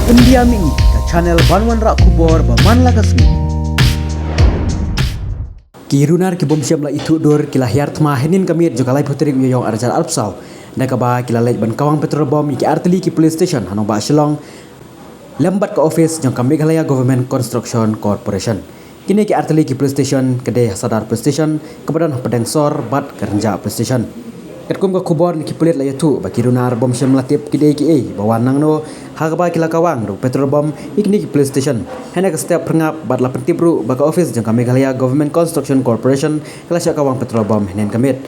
Pendiami ke channel Banwan Rak Kubor Baman Lagasmi. Kirunar ki bom siam la itu dor kila hiar tma henin kamit jo kalai putri yo arjar alpsau. Nakaba kila lej ban kawang petrol bom ki artili ki police station hanong ba Shillong. Lembat ke office jong kami Meghalaya Government Construction Corporation. Kini ki artili ki police station kedai sadar police station kepada pedang sor bat kerenja police station. Ketkum ke kubor ni ki pulit la yatu ba kirunar bom siam latip kedai ki bawan nang no hagaba kila kawang do petrol bom ikni ki police station. Hena ke setiap pengap bat la pentibru ba ke office jong kami Meghalaya Government Construction Corporation kala sya kawang petrol bom henen kamit.